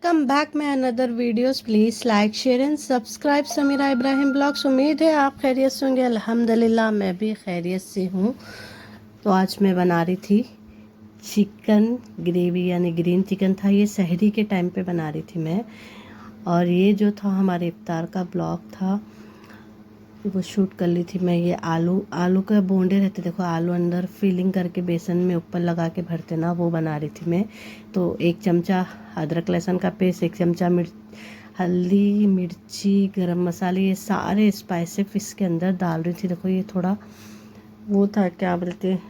Welcome back my another videos. Please like share and subscribe Sameera Ibrahim blogs. उम्मीद है आप खैरियत से होंगे। अल्हम्दुलिल्लाह मैं भी खैरियत से हूँ। तो आज मैं बना रही थी चिकन ग्रेवी, यानी ग्रीन चिकन था। ये सहरी के टाइम पे बना रही थी मैं। और ये जो था हमारे इफ्तार का ब्लॉग था, वो शूट कर ली थी मैं। ये आलू का बोंडे रहते, देखो आलू अंदर फीलिंग करके बेसन में ऊपर लगा के भरते ना, वो बना रही थी मैं। तो 1 चमचा अदरक लहसुन का पेस्ट, 1 चमचा हल्दी मिर्ची गरम मसाले, ये सारे स्पाइसेस इसके अंदर डाल रही थी। देखो ये थोड़ा वो था, क्या बोलते हैं,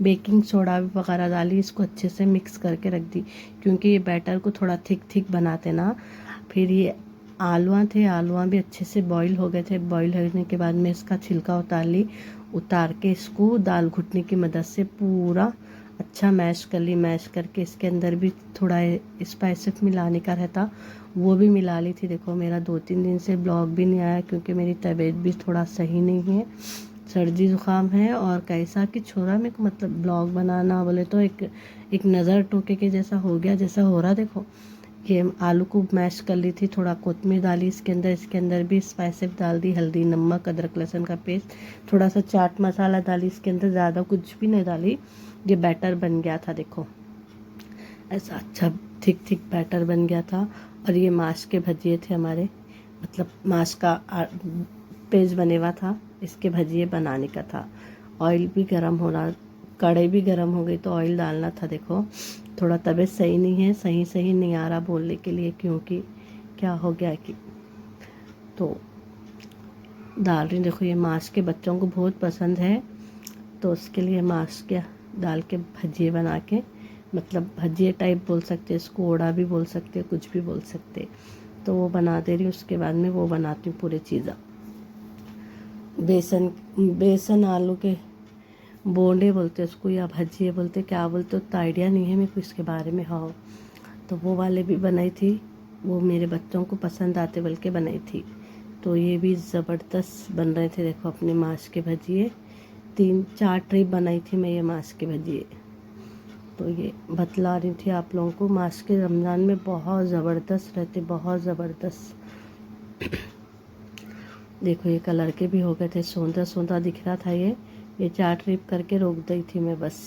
बेकिंग सोडा वगैरह डाली, इसको अच्छे से मिक्स करके रख दी, क्योंकि ये बैटर को थोड़ा थिक बनाते ना। फिर ये आलूआ भी अच्छे से बॉईल हो गए थे। बॉईल होने के बाद में इसका छिलका उतार के इसको दाल घुटने की मदद से पूरा अच्छा मैश कर ली। मैश करके इसके अंदर भी थोड़ा स्पाइसेस मिलाने का रहता, वो भी मिला ली थी। देखो मेरा 2-3 दिन से ब्लॉग भी नहीं आया, क्योंकि मेरी तबीयत भी थोड़ा सही नहीं है, सर्दी ज़ुकाम है। और कैसा कि छोरा मेरे को, मतलब ब्लॉग बनाना बोले तो एक नज़र टोके के जैसा हो गया, जैसा हो रहा। देखो ये आलू को मैश कर ली थी, थोड़ा कोतमीर डाली इसके अंदर भी स्पाइसेस डाल दी, हल्दी नमक अदरक लहसुन का पेस्ट, थोड़ा सा चाट मसाला डाली इसके अंदर, ज़्यादा कुछ भी नहीं डाली। ये बैटर बन गया था, देखो ऐसा अच्छा थिक बैटर बन गया था। और ये मांस के भजिए थे हमारे, मतलब मांस का पेस्ट बने हुआ था, इसके भजिए बनाने का था। ऑयल भी गर्म होना, कढ़ाई भी गर्म हो गई तो ऑयल डालना था। देखो थोड़ा तबीयत सही नहीं है, सही नहीं आ रहा बोलने के लिए, क्योंकि क्या हो गया कि तो डाल रही। देखो ये मांस के बच्चों को बहुत पसंद है, तो उसके लिए मांस के डाल के भजिए बना के, मतलब भजिए टाइप बोल सकते, इसको ओड़ा भी बोल सकते, कुछ भी बोल सकते। तो वो बना दे रही। उसके बाद में वो बनाती हूँ पूरे चीज़ा, बेसन आलू के बोंडे बोलते उसको, या भजिए बोलते, क्या बोलते उतना आइडिया नहीं है मेरे को इसके बारे में। हाँ, तो वो वाले भी बनाई थी, वो मेरे बच्चों को पसंद आते बल्कि बनाई थी। तो ये भी ज़बरदस्त बन रहे थे। देखो अपने मांस के भजिए 3-4 ट्रिप बनाई थी मैं ये मांस के भजिए। तो ये बतला रही थी आप लोगों को, मांस के रमज़ान में बहुत ज़बरदस्त रहते, बहुत ज़बरदस्त। देखो ये कलर के भी हो गए थे, सौंधा दिख रहा था। ये 4 ट्रिप करके रोक दी थी मैं, बस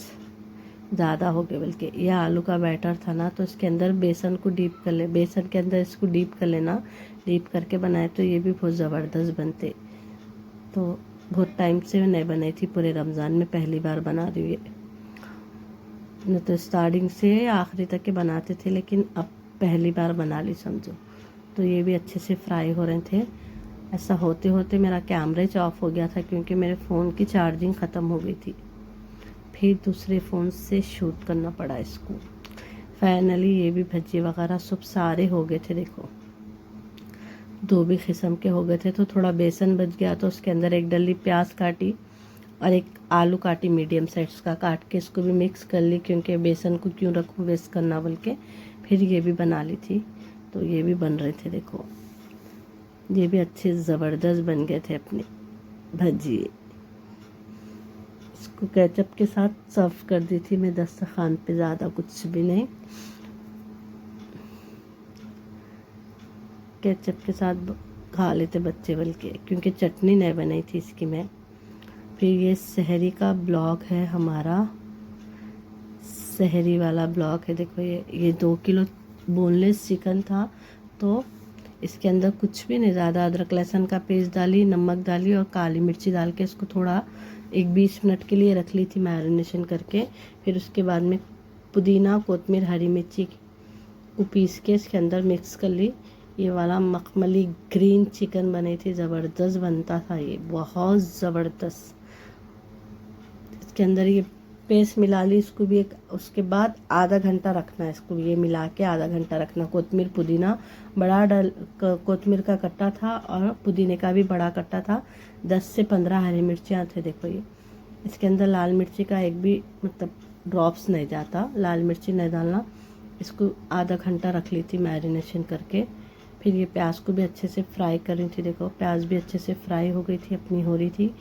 ज़्यादा हो गए बल्कि। यह आलू का बैटर था ना, तो इसके अंदर बेसन को डीप कर ले, बेसन के अंदर इसको डीप कर लेना। डीप करके बनाए तो ये भी बहुत ज़बरदस्त बनते। तो बहुत टाइम से नहीं बनाई थी, पूरे रमज़ान में पहली बार बना रही हूँ ये। न तो स्टार्टिंग से आखिरी तक के बनाते थे, लेकिन अब पहली बार बना ली समझो। तो ये भी अच्छे से फ्राई हो रहे थे। ऐसा होते होते मेरा कैमरा ऑफ हो गया था, क्योंकि मेरे फ़ोन की चार्जिंग ख़त्म हो गई थी। फिर दूसरे फ़ोन से शूट करना पड़ा इसको। फाइनली ये भी भज्जी वगैरह सब सारे हो गए थे। देखो 2 भी किस्म के हो गए थे। तो थोड़ा बेसन बच गया, तो उसके अंदर एक डली प्याज काटी और एक आलू काटी मीडियम साइज का काट के, इसको भी मिक्स कर ली, क्योंकि बेसन को क्यों रखूँ वेस्ट करना बोल के। फिर ये भी बना ली थी। तो ये भी बन रहे थे। देखो ये भी अच्छे ज़बरदस्त बन गए थे अपने भजिए। इसको केचप के साथ सर्व कर दी थी मैं दस्तरखान पे, ज़्यादा कुछ भी नहीं, केचप के साथ खा लेते बच्चे बल्कि, क्योंकि चटनी नहीं बनाई थी इसकी मैं। फिर ये सहरी का ब्लॉग है हमारा, सहरी वाला ब्लॉग है। देखो ये 2 किलो बोनलेस चिकन था। तो इसके अंदर कुछ भी नहीं, ज़्यादा अदरक लहसुन का पेस्ट डाली, नमक डाली और काली मिर्ची डाल के इसको थोड़ा 20 मिनट के लिए रख ली थी मैरिनेशन करके। फिर उसके बाद में पुदीना कोतमीर हरी मिर्ची को पीस के इसके अंदर मिक्स कर ली। ये वाला मखमली ग्रीन चिकन बने थे, ज़बरदस्त बनता था ये, बहुत ज़बरदस्त। इसके अंदर ये पेस्ट मिला ली, इसको भी उसके बाद आधा घंटा रखना है इसको, ये मिला के आधा घंटा रखना। कोतमीर पुदीना बड़ा कोतमीर का कट्टा था और पुदीने का भी बड़ा कट्टा था। 10 से 15 हरी मिर्चियाँ थे। देखो ये इसके अंदर लाल मिर्ची का एक भी मतलब ड्रॉप्स नहीं जाता, लाल मिर्ची नहीं डालना। इसको आधा घंटा रख ली थी मैरिनेशन करके। फिर ये प्याज को भी अच्छे से फ्राई कर रही थी। देखो प्याज भी अच्छे से फ्राई हो गई थी, अपनी हो रही थी।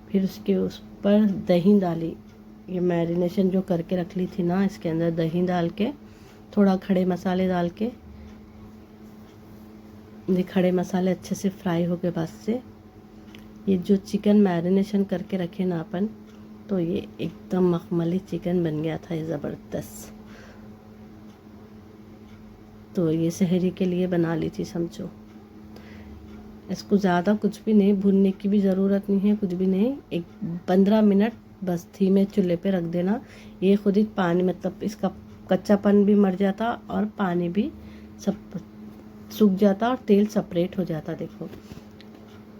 फिर उसके उस पर दही डाली, ये मैरिनेशन जो करके रख ली थी ना, इसके अंदर दही डाल के थोड़ा खड़े मसाले डाल के, ये खड़े मसाले अच्छे से फ्राई हो गए बाद से ये जो चिकन मैरिनेशन करके रखे ना अपन, तो ये एकदम मखमली चिकन बन गया था, ये ज़बरदस्त। तो ये सहरी के लिए बना ली थी समझो। इसको ज़्यादा कुछ भी नहीं भूनने की भी ज़रूरत नहीं है, कुछ भी नहीं, एक 15 मिनट बस धीमे चूल्हे पे रख देना। ये खुद ही पानी मतलब इसका कच्चापन भी मर जाता और पानी भी सब सूख जाता और तेल सेपरेट हो जाता। देखो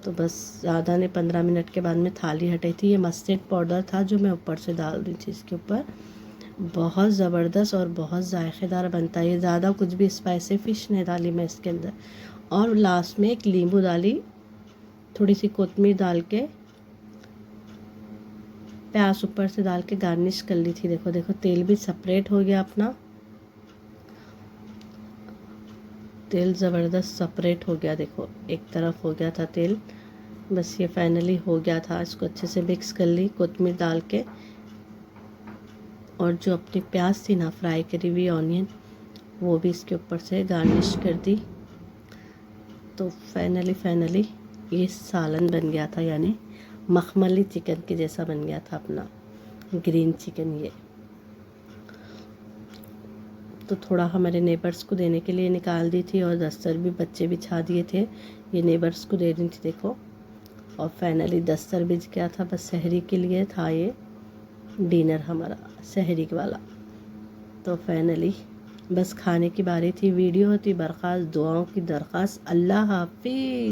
तो बस ज़्यादा नहीं, 15 मिनट के बाद में थाली हटाई थी। ये मस्टर्ड पाउडर था जो मैं ऊपर से डाल दी थी इसके ऊपर। बहुत ज़बरदस्त और बहुत जायकेदार बनता है। ये ज़्यादा कुछ भी स्पाइसी फ़िश नहीं डाली मैं इसके अंदर। और लास्ट में एक नींबू डाली, थोड़ी सी कोतमीर डाल के, प्याज ऊपर से डाल के गार्निश कर ली थी। देखो देखो तेल भी सेपरेट हो गया अपना, तेल ज़बरदस्त सेपरेट हो गया। देखो एक तरफ हो गया था तेल, बस ये फाइनली हो गया था। इसको अच्छे से मिक्स कर ली कोतमीर डाल के, और जो अपनी प्याज थी ना फ्राई करी हुई ऑनियन, वो भी इसके ऊपर से गार्निश कर दी। तो फाइनली ये सालन बन गया था, यानी मखमली चिकन के जैसा बन गया था अपना ग्रीन चिकन ये। तो थोड़ा हमारे नेबर्स को देने के लिए निकाल दी थी, और दस्तर भी बच्चे बिछा दिए थे, ये नेबर्स को दे दी थी देखो। और फाइनली दस्तर बिछ गया था, बस सहरी के लिए था ये डिनर हमारा सहरी वाला। तो फाइनली बस खाने की बारी थी। वीडियो होती बरखास्त, दुआओं की दरख्वास्त। अल्लाह हाफिज़।